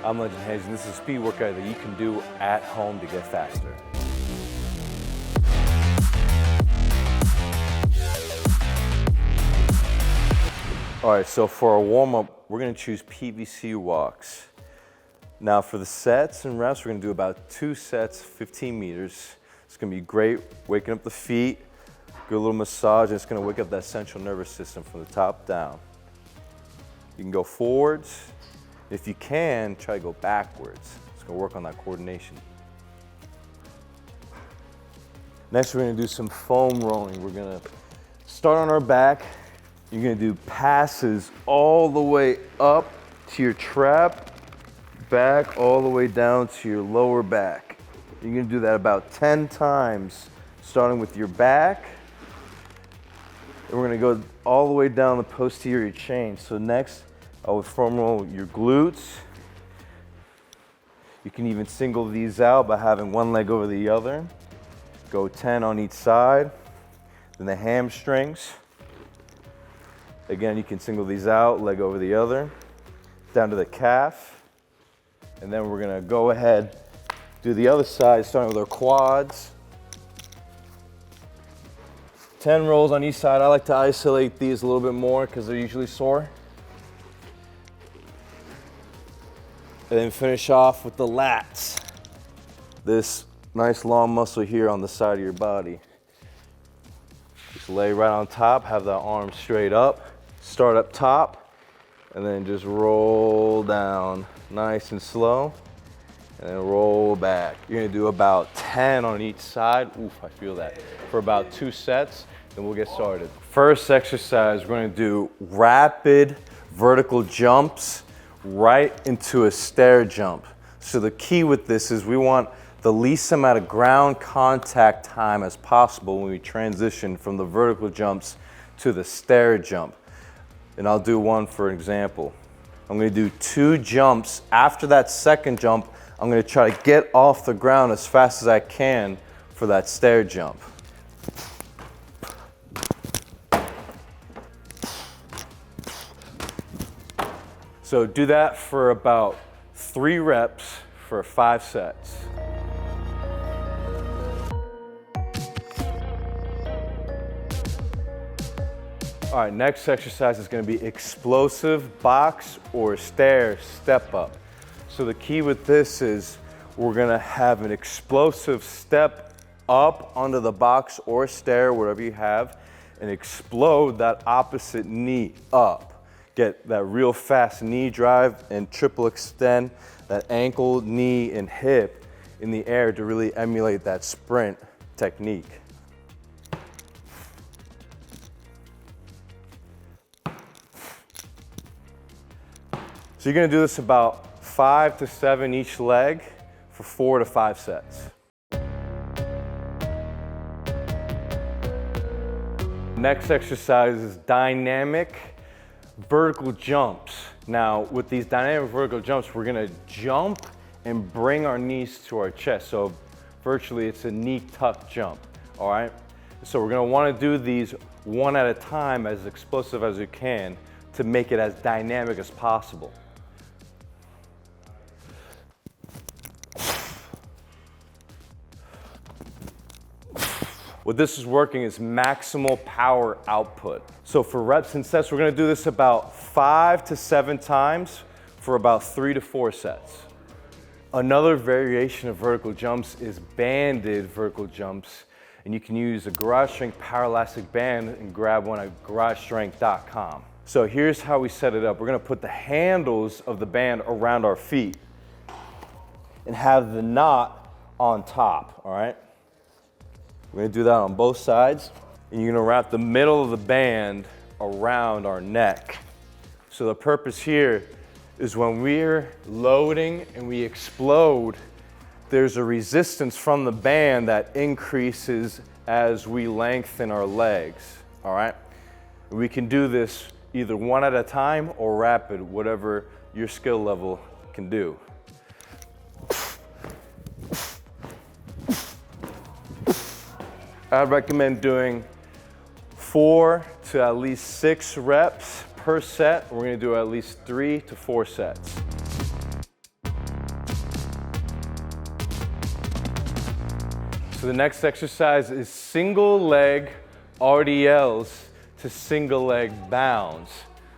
I'm Legend Hayes, and this is a speed workout that you can do at home to get faster. All right, so for our warm-up, we're gonna choose PVC walks. Now for the sets and reps, we're gonna do about 2 sets, 15 meters. It's gonna be great, waking up the feet, good little massage, and it's gonna wake up that central nervous system from the top down. You can go forwards. If you can, try to go backwards. It's gonna work on that coordination. Next, we're gonna do some foam rolling. We're gonna start on our back. You're gonna do passes all the way up to your trap, back all the way down to your lower back. You're gonna do that about 10 times, starting with your back. And we're gonna go all the way down the posterior chain. So next, I would foam roll your glutes. You can even single these out by having one leg over the other. Go 10 on each side. Then the hamstrings. Again, you can single these out, leg over the other, down to the calf. And then we're gonna go ahead, do the other side, starting with our quads. 10 rolls on each side. I like to isolate these a little bit more because they're usually sore. And then finish off with the lats. This nice long muscle here on the side of your body. Just lay right on top, have that arm straight up. Start up top, and then just roll down nice and slow, and then roll back. You're gonna do about 10 on each side. Oof, I feel that. For about 2 sets, then we'll get started. First exercise, we're gonna do rapid vertical jumps right into a stair jump. So the key with this is we want the least amount of ground contact time as possible when we transition from the vertical jumps to the stair jump. And I'll do one for example. I'm gonna do 2 jumps. After that second jump, I'm gonna try to get off the ground as fast as I can for that stair jump. So do that for about 3 reps for 5 sets. All right, next exercise is gonna be explosive box or stair step up. So the key with this is we're gonna have an explosive step up onto the box or stair, whatever you have, and explode that opposite knee up. Get that real fast knee drive and triple extend that ankle, knee, and hip in the air to really emulate that sprint technique. So you're gonna do this about 5 to 7 each leg for 4 to 5 sets. Next exercise is dynamic vertical jumps. Now, with these dynamic vertical jumps, we're gonna jump and bring our knees to our chest. So virtually it's a knee tuck jump, all right? So we're gonna wanna do these one at a time, as explosive as you can, to make it as dynamic as possible. What this is working is maximal power output. So for reps and sets, we're gonna do this about 5 to 7 times for about 3 to 4 sets. Another variation of vertical jumps is banded vertical jumps, and you can use a garage strength Powerlastic Band and grab one at garagestrength.com. So here's how we set it up. We're gonna put the handles of the band around our feet and have the knot on top, all right? We're gonna do that on both sides. And you're gonna wrap the middle of the band around our neck. So the purpose here is when we're loading and we explode, there's a resistance from the band that increases as we lengthen our legs, all right? We can do this either one at a time or rapid, whatever your skill level can do. I'd recommend doing 4 to at least 6 reps per set. We're gonna do at least 3 to 4 sets. the next exercise is single leg RDLs to single leg bounds.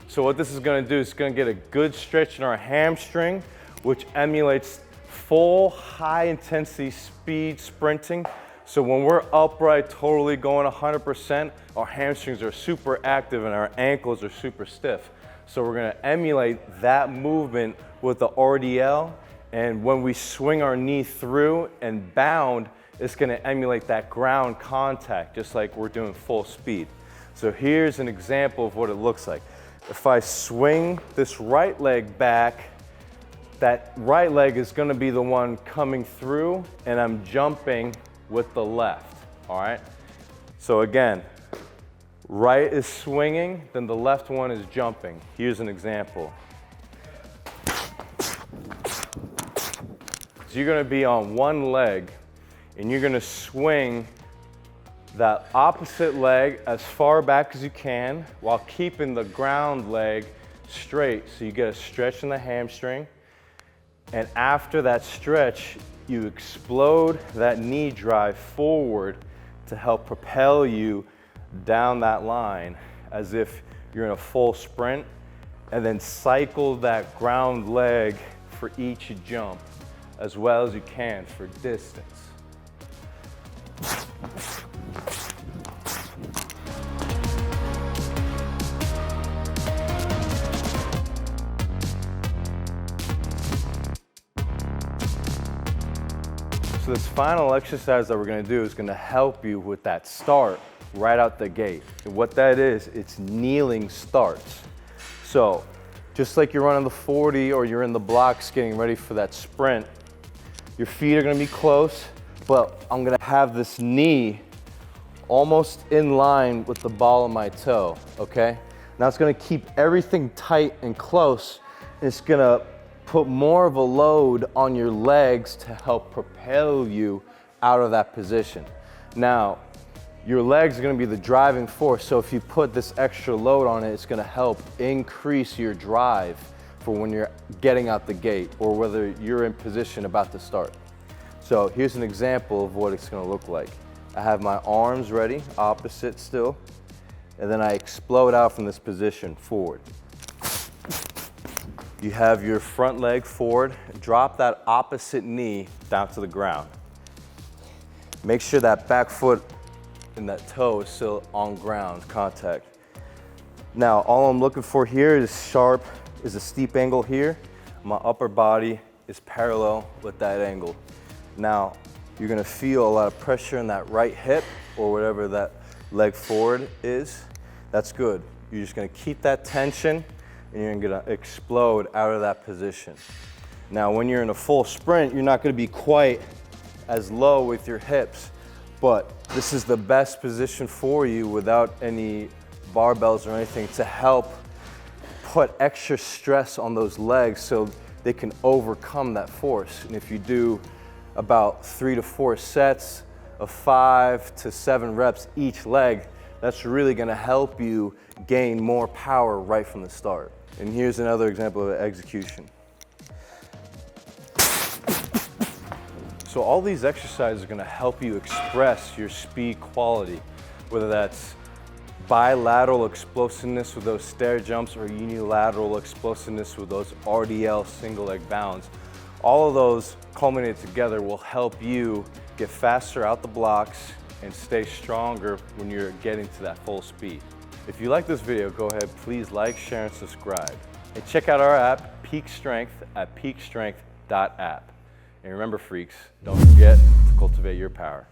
So what this is gonna do is gonna get a good stretch in our hamstring, which emulates full high intensity speed sprinting. So when we're upright, totally going 100%, our hamstrings are super active and our ankles are super stiff. So we're gonna emulate that movement with the RDL, and when we swing our knee through and bound, it's gonna emulate that ground contact, just like we're doing full speed. So here's an example of what it looks like. If I swing this right leg back, that right leg is gonna be the one coming through, and I'm jumping with the left, all right? So again, right is swinging, then the left one is jumping. Here's an example. So you're gonna be on one leg, and you're gonna swing that opposite leg as far back as you can while keeping the ground leg straight, so you get a stretch in the hamstring. And after that stretch, you explode that knee drive forward to help propel you down that line as if you're in a full sprint, and then cycle that ground leg for each jump as well as you can for distance. So this final exercise that we're gonna do is gonna help you with that start right out the gate. And what that is, it's kneeling starts. So just like you're running the 40 or you're in the blocks getting ready for that sprint, your feet are gonna be close, but I'm gonna have this knee almost in line with the ball of my toe, okay? Now it's gonna keep everything tight and close, and it's gonna put more of a load on your legs to help propel you out of that position. Now, your legs are gonna be the driving force, so if you put this extra load on it, it's gonna help increase your drive for when you're getting out the gate or whether you're in position about to start. So here's an example of what it's gonna look like. I have my arms ready, opposite still, and then I explode out from this position forward. You have your front leg forward, drop that opposite knee down to the ground. Make sure that back foot and that toe is still on ground contact. Now, all I'm looking for here is sharp, is a steep angle here. My upper body is parallel with that angle. Now, you're gonna feel a lot of pressure in that right hip or whatever that leg forward is. That's good. You're just gonna keep that tension, and you're gonna explode out of that position. Now, when you're in a full sprint, you're not gonna be quite as low with your hips, but this is the best position for you without any barbells or anything to help put extra stress on those legs so they can overcome that force. And if you do about 3 to 4 sets of 5 to 7 reps each leg, that's really gonna help you gain more power right from the start. And here's another example of execution. So all these exercises are gonna help you express your speed quality, whether that's bilateral explosiveness with those stair jumps or unilateral explosiveness with those RDL single leg bounds. All of those culminated together will help you get faster out the blocks and stay stronger when you're getting to that full speed. If you like this video, go ahead, please like, share, and subscribe. And check out our app, Peak Strength, at peakstrength.app. And remember, freaks, don't forget to cultivate your power.